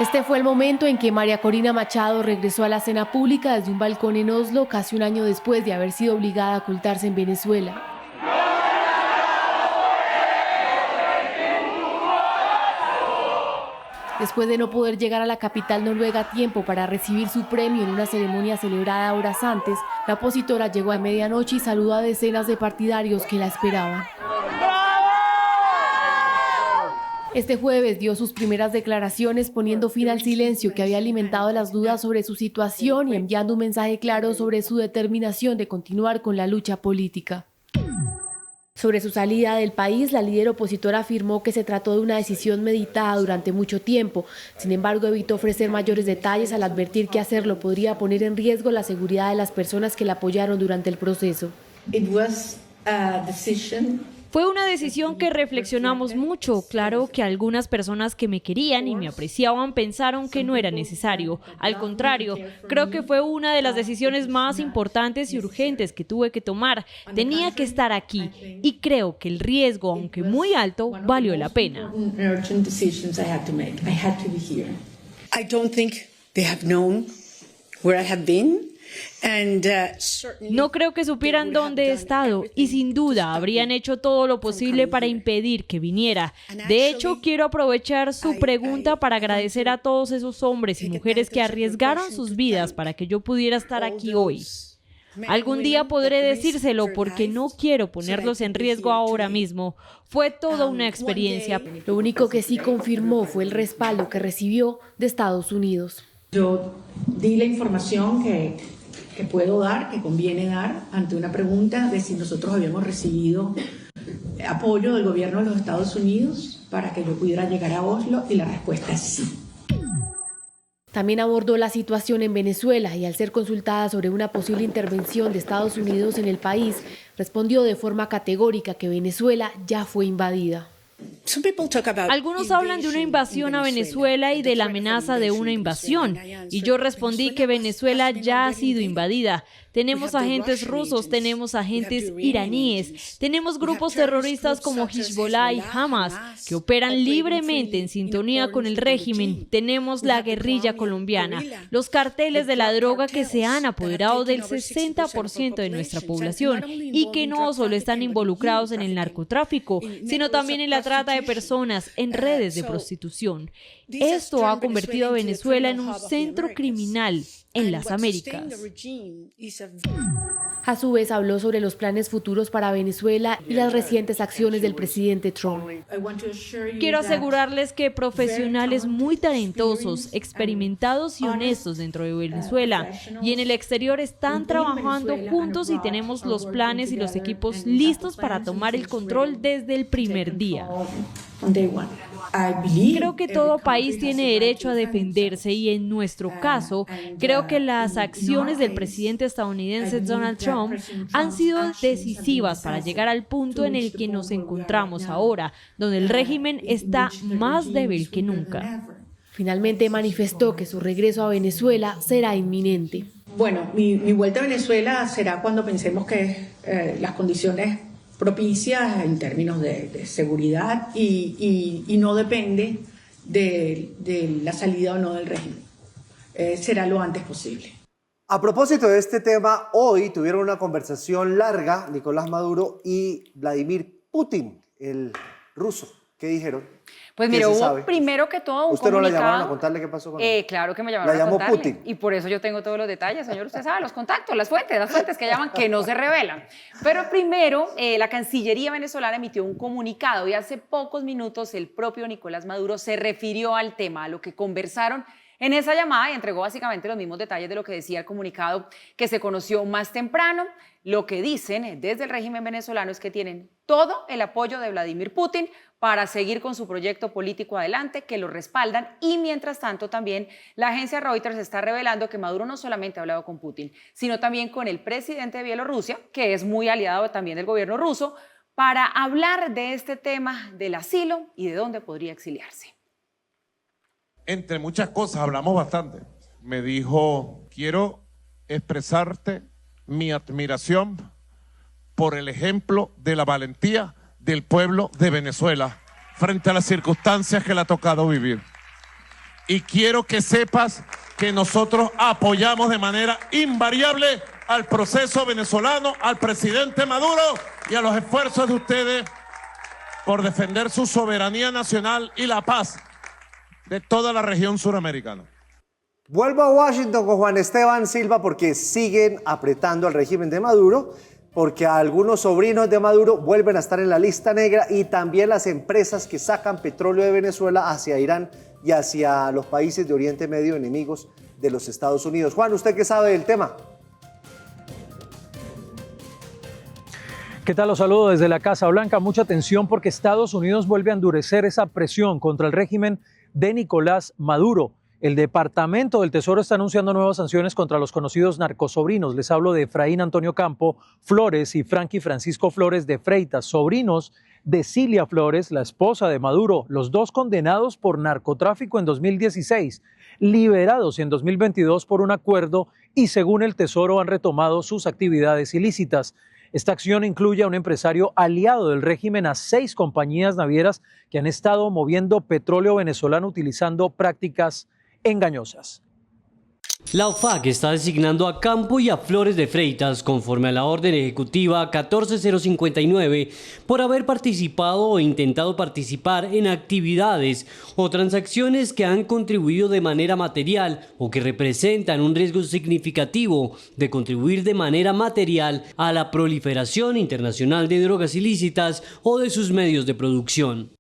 Este fue el momento en que María Corina Machado regresó a la escena pública desde un balcón en Oslo, casi un año después de haber sido obligada a ocultarse en Venezuela. Después de no poder llegar a la capital noruega a tiempo para recibir su premio en una ceremonia celebrada horas antes, la opositora llegó a medianoche y saludó a decenas de partidarios que la esperaban. Este jueves dio sus primeras declaraciones poniendo fin al silencio que había alimentado las dudas sobre su situación y enviando un mensaje claro sobre su determinación de continuar con la lucha política. Sobre su salida del país, la líder opositora afirmó que se trató de una decisión meditada durante mucho tiempo. Sin embargo, evitó ofrecer mayores detalles al advertir que hacerlo podría poner en riesgo la seguridad de las personas que la apoyaron durante el proceso. Fue una decisión que reflexionamos mucho. Claro que algunas personas que me querían y me apreciaban pensaron que no era necesario. Al contrario, creo que fue una de las decisiones más importantes y urgentes que tuve que tomar. Tenía que estar aquí y creo que el riesgo, aunque muy alto, valió la pena. I don't think they have known where I have been. No creo que supieran dónde he estado y sin duda habrían hecho todo lo posible para impedir que viniera. De hecho, quiero aprovechar su pregunta para agradecer a todos esos hombres y mujeres que arriesgaron sus vidas para que yo pudiera estar aquí hoy. Algún día podré decírselo porque no quiero ponerlos en riesgo ahora mismo. Fue toda una experiencia. Lo único que sí confirmó fue el respaldo que recibió de Estados Unidos. Yo di la información que puedo dar, que conviene dar, ante una pregunta de si nosotros habíamos recibido apoyo del gobierno de los Estados Unidos para que yo pudiera llegar a Oslo, y la respuesta es sí. También abordó la situación en Venezuela y al ser consultada sobre una posible intervención de Estados Unidos en el país, respondió de forma categórica que Venezuela ya fue invadida. Algunos hablan de una invasión a Venezuela y de la amenaza de una invasión, y yo respondí que Venezuela ya ha sido invadida. Tenemos agentes rusos, tenemos agentes iraníes, tenemos grupos terroristas como Hezbollah y Hamas que operan libremente en sintonía con el régimen. Tenemos la guerrilla colombiana, los carteles de la droga que se han apoderado del 60% de nuestra población y que no solo están involucrados en el narcotráfico, sino también en la trata de personas, en redes de prostitución. Esto ha convertido a Venezuela en un centro criminal en las Américas. A su vez habló sobre los planes futuros para Venezuela y las recientes acciones del presidente Trump. Quiero asegurarles que profesionales muy talentosos, experimentados y honestos dentro de Venezuela y en el exterior están trabajando juntos y tenemos los planes y los equipos listos para tomar el control desde el primer día. Creo que todo país tiene derecho a defenderse y en nuestro caso, creo que las acciones del presidente estadounidense Donald Trump han sido decisivas para llegar al punto en el que nos encontramos ahora, donde el régimen está más débil que nunca. Finalmente manifestó que su regreso a Venezuela será inminente. Bueno, mi vuelta a Venezuela será cuando pensemos que las condiciones propicias en términos de seguridad y no depende de la salida o no del régimen. Será lo antes posible. A propósito de este tema, hoy tuvieron una conversación larga Nicolás Maduro y Vladimir Putin, el ruso. ¿Qué dijeron? Pues mira, hubo primero que todo un ¿Usted comunicado. no la llamaron a contarle qué pasó con él? Claro que me llamaron ¿La a llamó contarle. Putin? Y por eso yo tengo todos los detalles, señor. Usted sabe, los contactos, las fuentes que llaman, que no se revelan. Pero primero, la Cancillería venezolana emitió un comunicado y hace pocos minutos el propio Nicolás Maduro se refirió al tema, a lo que conversaron en esa llamada y entregó básicamente los mismos detalles de lo que decía el comunicado que se conoció más temprano. Lo que dicen desde el régimen venezolano es que tienen todo el apoyo de Vladimir Putin para seguir con su proyecto político adelante, que lo respaldan, y mientras tanto también la agencia Reuters está revelando que Maduro no solamente ha hablado con Putin, sino también con el presidente de Bielorrusia, que es muy aliado también del gobierno ruso, para hablar de este tema del asilo y de dónde podría exiliarse. Entre muchas cosas hablamos bastante. Me dijo, quiero expresarte mi admiración por el ejemplo de la valentía del pueblo de Venezuela frente a las circunstancias que le ha tocado vivir. y quiero que sepas que nosotros apoyamos de manera invariable al proceso venezolano, al presidente Maduro y a los esfuerzos de ustedes por defender su soberanía nacional y la paz de toda la región suramericana. Vuelvo a Washington con Juan Esteban Silva porque siguen apretando al régimen de Maduro, porque algunos sobrinos de Maduro vuelven a estar en la lista negra y también las empresas que sacan petróleo de Venezuela hacia Irán y hacia los países de Oriente Medio enemigos de los Estados Unidos. Juan, ¿usted qué sabe del tema? ¿Qué tal? Los saludo desde la Casa Blanca. Mucha atención porque Estados Unidos vuelve a endurecer esa presión contra el régimen de Nicolás Maduro. El Departamento del Tesoro está anunciando nuevas sanciones contra los conocidos narcosobrinos. Les hablo de Efraín Antonio Campo Flores y Frankie Francisco Flores de Freitas, sobrinos de Cilia Flores, la esposa de Maduro, los dos condenados por narcotráfico en 2016, liberados en 2022 por un acuerdo y según el Tesoro han retomado sus actividades ilícitas. Esta acción incluye a un empresario aliado del régimen, a 6 compañías navieras que han estado moviendo petróleo venezolano utilizando prácticas engañosas. La OFAC está designando a Campo y a Flores de Freitas conforme a la orden ejecutiva 14059 por haber participado o intentado participar en actividades o transacciones que han contribuido de manera material o que representan un riesgo significativo de contribuir de manera material a la proliferación internacional de drogas ilícitas o de sus medios de producción.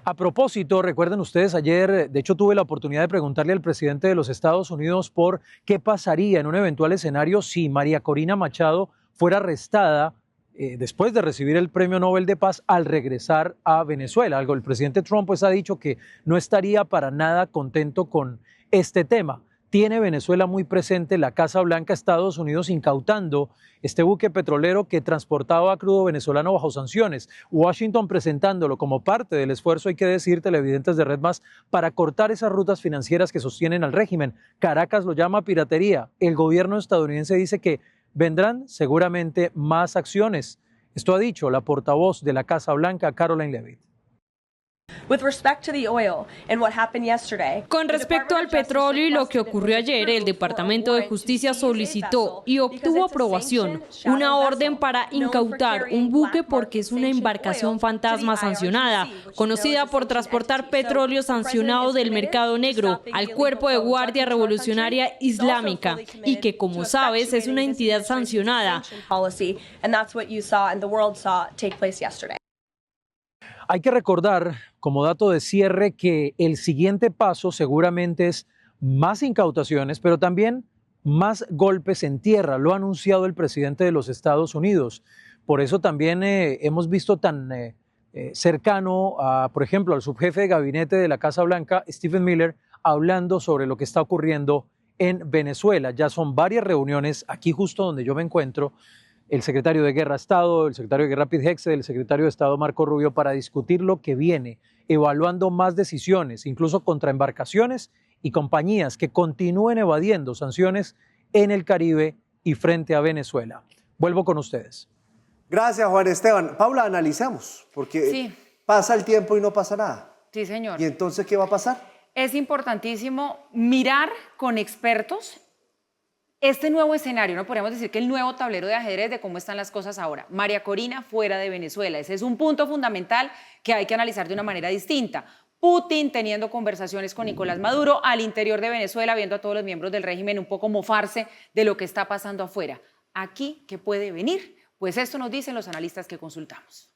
A propósito, recuerden ustedes, ayer, de hecho, tuve la oportunidad de preguntarle al presidente de los Estados Unidos por qué pasaría en un eventual escenario si María Corina Machado fuera arrestada después de recibir el Premio Nobel de Paz al regresar a Venezuela. Algo, el presidente Trump pues ha dicho que no estaría para nada contento con este tema. Tiene Venezuela muy presente, la Casa Blanca, Estados Unidos incautando este buque petrolero que transportaba crudo venezolano bajo sanciones. Washington presentándolo como parte del esfuerzo, hay que decir, televidentes de Red Más, para cortar esas rutas financieras que sostienen al régimen. Caracas lo llama piratería. El gobierno estadounidense dice que vendrán seguramente más acciones. Esto ha dicho la portavoz de la Casa Blanca, Caroline Leavitt. Con respecto al petróleo y lo que ocurrió ayer, el Departamento de Justicia solicitó y obtuvo aprobación una orden para incautar un buque porque es una embarcación fantasma sancionada, conocida por transportar petróleo sancionado del mercado negro al Cuerpo de Guardia Revolucionaria Islámica y que, como sabes, es una entidad sancionada. Hay que recordar, como dato de cierre, que el siguiente paso seguramente es más incautaciones, pero también más golpes en tierra. Lo ha anunciado el presidente de los Estados Unidos. Por eso también hemos visto tan cercano, por ejemplo, al subjefe de gabinete de la Casa Blanca, Stephen Miller, hablando sobre lo que está ocurriendo en Venezuela. Ya son varias reuniones aquí justo donde yo me encuentro, el secretario de Guerra Estado, el secretario de Guerra Pete Hegseth, el secretario de Estado Marco Rubio, para discutir lo que viene, evaluando más decisiones, incluso contra embarcaciones y compañías que continúen evadiendo sanciones en el Caribe y frente a Venezuela. Vuelvo con ustedes. Gracias, Juan Esteban. Paula, analicemos, porque Sí. pasa el tiempo y no pasa nada. Sí, señor. ¿Y entonces qué va a pasar? Es importantísimo mirar con expertos este nuevo escenario, ¿no? Podríamos decir que el nuevo tablero de ajedrez de cómo están las cosas ahora. María Corina fuera de Venezuela. Ese es un punto fundamental que hay que analizar de una manera distinta. Putin teniendo conversaciones con Nicolás Maduro al interior de Venezuela, viendo a todos los miembros del régimen un poco mofarse de lo que está pasando afuera. ¿Aquí qué puede venir? Pues esto nos dicen los analistas que consultamos.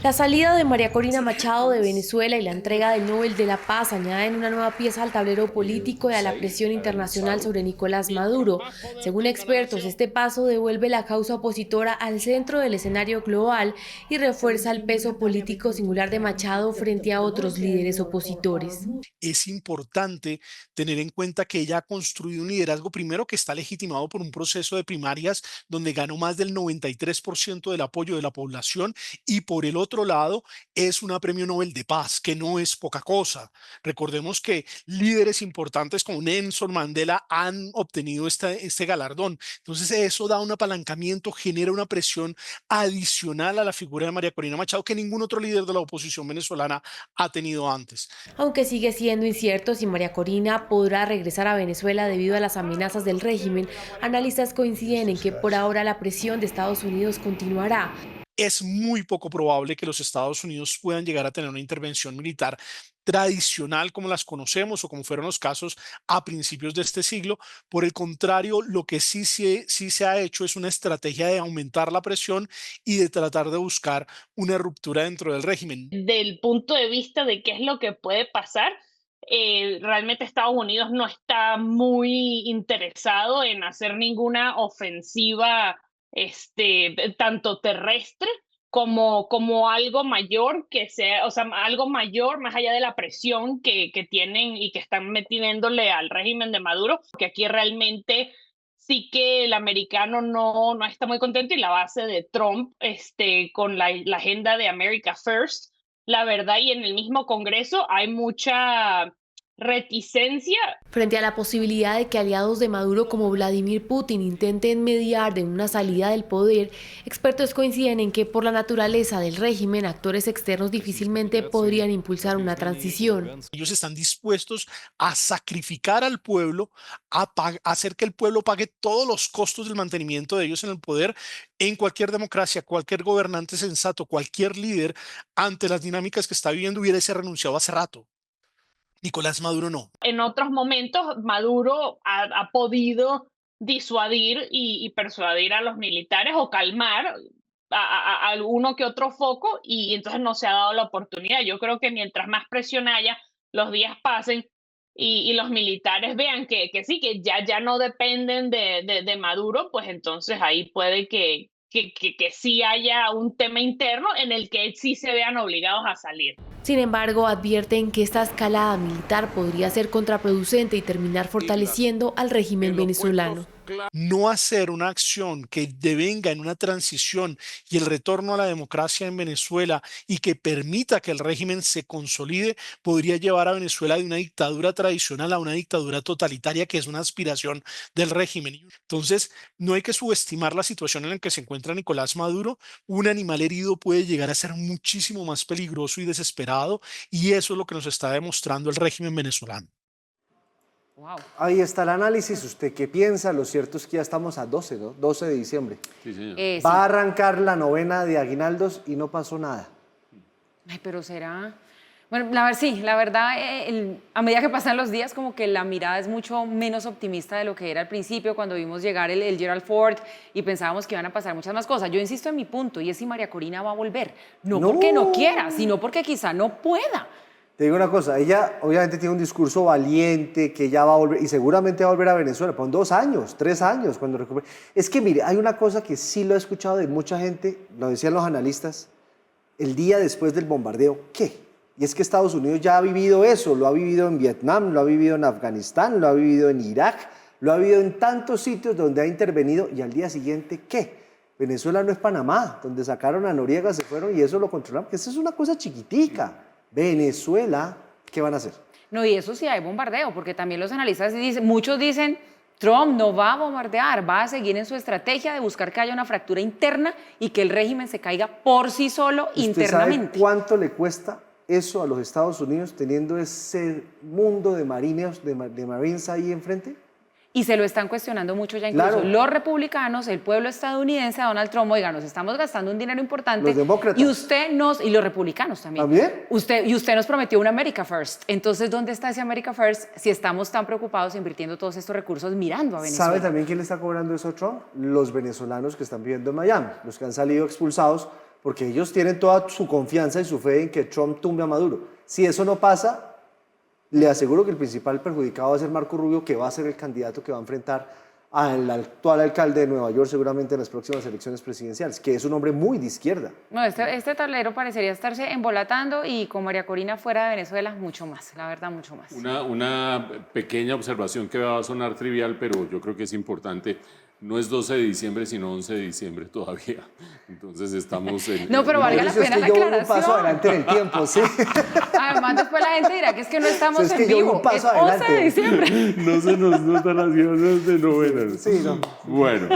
La salida de María Corina Machado de Venezuela y la entrega del Nobel de la Paz añaden una nueva pieza al tablero político y a la presión internacional sobre Nicolás Maduro. Según expertos, este paso devuelve la causa opositora al centro del escenario global y refuerza el peso político singular de Machado frente a otros líderes opositores. Es importante tener en cuenta que ella ha construido un liderazgo primero que está legitimado por un proceso de primarias donde ganó más del 93% del apoyo de la población y por el otro otro lado, es una premio Nobel de Paz, que no es poca cosa. Recordemos que líderes importantes como Nelson Mandela han obtenido este galardón. Entonces eso da un apalancamiento, genera una presión adicional a la figura de María Corina Machado que ningún otro líder de la oposición venezolana ha tenido antes. Aunque sigue siendo incierto si María Corina podrá regresar a Venezuela debido a las amenazas del régimen, analistas coinciden en que por ahora la presión de Estados Unidos continuará. Es muy poco probable que los Estados Unidos puedan llegar a tener una intervención militar tradicional como las conocemos o como fueron los casos a principios de este siglo. Por el contrario, lo que sí se ha hecho es una estrategia de aumentar la presión y de tratar de buscar una ruptura dentro del régimen. Del punto de vista de qué es lo que puede pasar, realmente Estados Unidos no está muy interesado en hacer ninguna ofensiva tanto terrestre como algo mayor que sea, o sea, algo mayor más allá de la presión que tienen y que están metiéndole al régimen de Maduro, que aquí realmente sí que el americano no está muy contento y la base de Trump con la agenda de America First, la verdad, y en el mismo Congreso hay mucha reticencia. Frente a la posibilidad de que aliados de Maduro como Vladimir Putin intenten mediar de una salida del poder, expertos coinciden en que por la naturaleza del régimen, actores externos difícilmente podrían impulsar una transición. Ellos están dispuestos a sacrificar al pueblo, a hacer que el pueblo pague todos los costos del mantenimiento de ellos en el poder. En cualquier democracia, cualquier gobernante sensato, cualquier líder, ante las dinámicas que está viviendo, hubiese renunciado hace rato. Nicolás Maduro no. En otros momentos, Maduro ha podido disuadir y persuadir a los militares o calmar a alguno que otro foco y entonces no se ha dado la oportunidad. Yo creo que mientras más presión haya, los días pasen y los militares vean que sí, que ya no dependen de Maduro, pues entonces ahí puede que sí haya un tema interno en el que sí se vean obligados a salir. Sin embargo, advierten que esta escalada militar podría ser contraproducente y terminar fortaleciendo al régimen venezolano. No hacer una acción que devenga en una transición y el retorno a la democracia en Venezuela y que permita que el régimen se consolide podría llevar a Venezuela de una dictadura tradicional a una dictadura totalitaria, que es una aspiración del régimen. Entonces, no hay que subestimar la situación en la que se encuentra Nicolás Maduro. Un animal herido puede llegar a ser muchísimo más peligroso y desesperado, y eso es lo que nos está demostrando el régimen venezolano. Wow. Ahí está el análisis. ¿Usted qué piensa? Lo cierto es que ya estamos a 12, ¿no? 12 de diciembre. Sí, señor. Va a arrancar la novena de aguinaldos y no pasó nada. Ay, pero será... Bueno, la verdad, a medida que pasan los días, como que la mirada es mucho menos optimista de lo que era al principio, cuando vimos llegar el Gerald Ford y pensábamos que iban a pasar muchas más cosas. Yo insisto en mi punto, y es si María Corina va a volver. No porque no quiera, sino porque quizá no pueda. Te digo una cosa, ella obviamente tiene un discurso valiente, que ella va a volver, y seguramente va a volver a Venezuela, por 2 años, 3 años, cuando recupere. Es que mire, hay una cosa que sí lo he escuchado de mucha gente, lo decían los analistas, el día después del bombardeo, ¿qué? Y es que Estados Unidos ya ha vivido eso, lo ha vivido en Vietnam, lo ha vivido en Afganistán, lo ha vivido en Irak, lo ha vivido en tantos sitios donde ha intervenido, y al día siguiente, ¿qué? Venezuela no es Panamá, donde sacaron a Noriega, se fueron y eso lo controlaron, que eso es una cosa chiquitica. Venezuela, ¿qué van a hacer? No, y eso sí hay bombardeo, porque también los analistas dicen, muchos dicen, Trump no va a bombardear, va a seguir en su estrategia de buscar que haya una fractura interna y que el régimen se caiga por sí solo internamente. ¿Sabe cuánto le cuesta eso a los Estados Unidos teniendo ese mundo de marines, de marines ahí enfrente? Y se lo están cuestionando mucho ya incluso los republicanos, el pueblo estadounidense, a Donald Trump, oiga, nos estamos gastando un dinero importante. Los demócratas. Y los republicanos también. ¿También? Usted nos prometió un America First. Entonces, ¿dónde está ese America First si estamos tan preocupados invirtiendo todos estos recursos mirando a Venezuela? ¿Sabe también quién le está cobrando eso a Trump? Los venezolanos que están viviendo en Miami, los que han salido expulsados, porque ellos tienen toda su confianza y su fe en que Trump tumbe a Maduro. Si eso no pasa, le aseguro que el principal perjudicado va a ser Marco Rubio, que va a ser el candidato que va a enfrentar al actual alcalde de Nueva York seguramente en las próximas elecciones presidenciales, que es un hombre muy de izquierda. No, este tablero parecería estarse embolatando y con María Corina fuera de Venezuela mucho más, la verdad, mucho más. Una pequeña observación que va a sonar trivial, pero yo creo que es importante. no es 12 de diciembre, sino 11 de diciembre todavía. Entonces estamos en... No, pero valga la pena la yo voy un aclaración. paso adelante en el tiempo, sí. Además, después la gente dirá que es que no estamos Es que en yo voy vivo. un paso es 11 de adelante. diciembre. No se nos notan las ganas de novena. Sí, no. Bueno.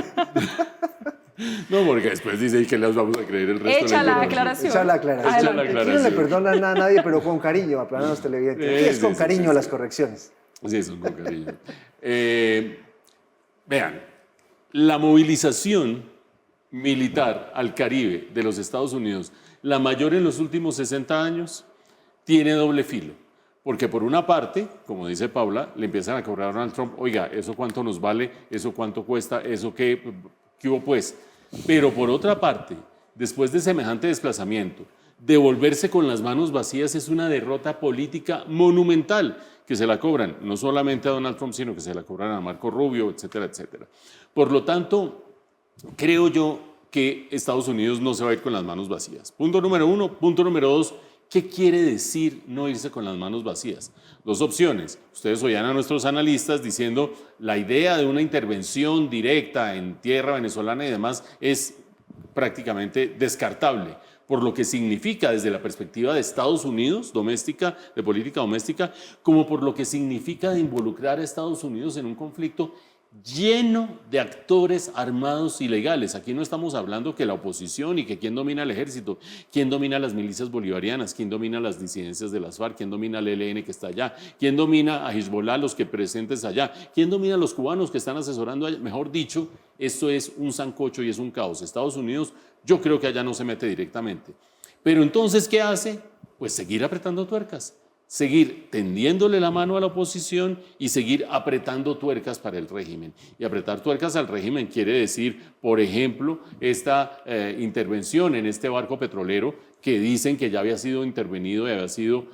No, porque después dice, ¿y qué les vamos a creer el resto Echa de la la aclaración. Echa la aclaración. Echa la Aquí no aclaración. le perdonan nada a nadie, pero con cariño, a los televidentes. Aquí es con cariño las correcciones. Sí, son con cariño. Vean, la movilización militar al Caribe de los Estados Unidos, la mayor en los últimos 60 años, tiene doble filo. Porque por una parte, como dice Paula, le empiezan a cobrar a Donald Trump, oiga, ¿eso cuánto nos vale? ¿Eso cuánto cuesta? ¿Eso qué hubo pues? Pero por otra parte, después de semejante desplazamiento, devolverse con las manos vacías es una derrota política monumental que se la cobran no solamente a Donald Trump, sino que se la cobran a Marco Rubio, etcétera, etcétera. Por lo tanto, creo yo que Estados Unidos no se va a ir con las manos vacías. Punto número uno. Punto número dos, ¿qué quiere decir no irse con las manos vacías? Dos opciones. Ustedes oían a nuestros analistas diciendo la idea de una intervención directa en tierra venezolana y demás es prácticamente descartable, por lo que significa desde la perspectiva de Estados Unidos, doméstica, de política doméstica, como por lo que significa de involucrar a Estados Unidos en un conflicto lleno de actores armados ilegales. Aquí no estamos hablando que la oposición y que quién domina el ejército, quién domina las milicias bolivarianas, quién domina las disidencias de las FARC, quién domina el ELN que está allá, quién domina a Hezbollah, los que presentes allá, quién domina a los cubanos que están asesorando allá. Mejor dicho, esto es un sancocho y es un caos. Estados Unidos, yo creo que allá no se mete directamente. Pero entonces, ¿qué hace? Pues seguir apretando tuercas. Seguir tendiéndole la mano a la oposición y seguir apretando tuercas para el régimen. Y apretar tuercas al régimen quiere decir, por ejemplo, esta intervención en este barco petrolero que dicen que ya había sido intervenido y había sido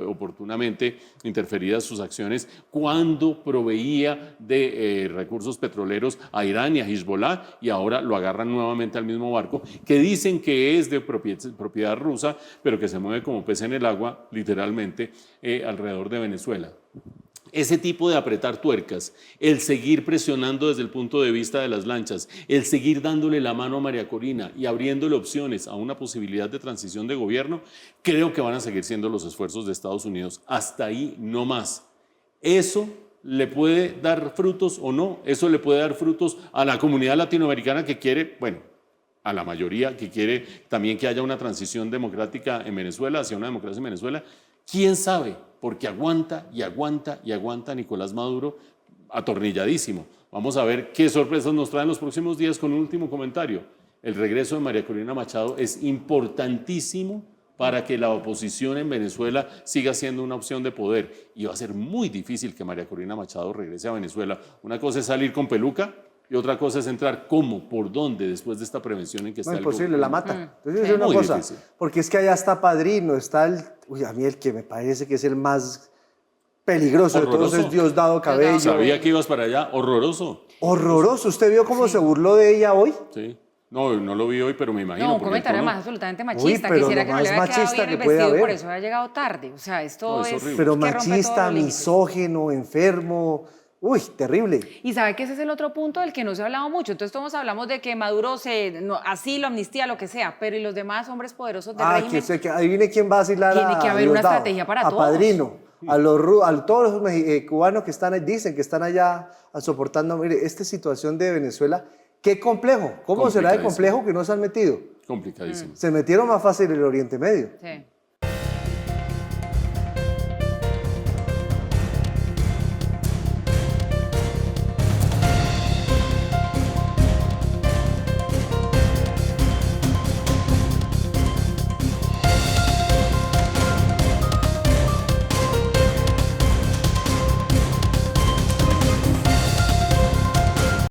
oportunamente interferidas sus acciones cuando proveía de recursos petroleros a Irán y a Hezbollah, y ahora lo agarran nuevamente al mismo barco que dicen que es de propiedad rusa, pero que se mueve como pez en el agua, literalmente, alrededor de Venezuela. Ese tipo de apretar tuercas, el seguir presionando desde el punto de vista de las lanchas, el seguir dándole la mano a María Corina y abriéndole opciones a una posibilidad de transición de gobierno, creo que van a seguir siendo los esfuerzos de Estados Unidos. Hasta ahí no más. Eso le puede dar frutos o no, eso le puede dar frutos a la comunidad latinoamericana que quiere, bueno, a la mayoría que quiere también que haya una transición democrática en Venezuela, hacia una democracia en Venezuela. ¿Quién sabe? Porque aguanta y aguanta y aguanta Nicolás Maduro atornilladísimo. Vamos a ver qué sorpresas nos traen los próximos días con un último comentario. El regreso de María Corina Machado es importantísimo para que la oposición en Venezuela siga siendo una opción de poder. Y va a ser muy difícil que María Corina Machado regrese a Venezuela. Una cosa es salir con peluca y otra cosa es entrar cómo, por dónde, después de esta prevención en que está No, el imposible, la mata. Entonces, es una muy cosa, difícil. porque es que allá está Padrino, está el... Uy, a mí el que me parece que es el más peligroso de todos es Diosdado Cabello. Sabía que ibas para allá, horroroso. Horroroso. ¿Usted vio cómo se burló de ella hoy? Sí. No, no lo vi hoy, pero me imagino. No, un porque comentario el tono- más absolutamente Uy, machista. pero Quisiera lo que no le más hubiera quedado machista bien el que puede vestido, por haber. eso ha llegado tarde. O sea, esto No, es es... horrible. Pero que rompe todos machista, los límites. misógino, enfermo. Uy, terrible. Y sabe que ese es el otro punto del que no se ha hablado mucho. Entonces todos hablamos de que Maduro asilo, amnistía, lo que sea, pero ¿y los demás hombres poderosos del régimen? Que adivine quién va a asilar Tiene que haber una Diosdado, estrategia para a todos. Padrino, a todos los cubanos que están ahí, dicen que están allá soportando. Mire, esta situación de Venezuela, qué complejo. ¿Cómo será de complejo que no se han metido? Complicadísimo. Se metieron más fácil en el Oriente Medio. Sí.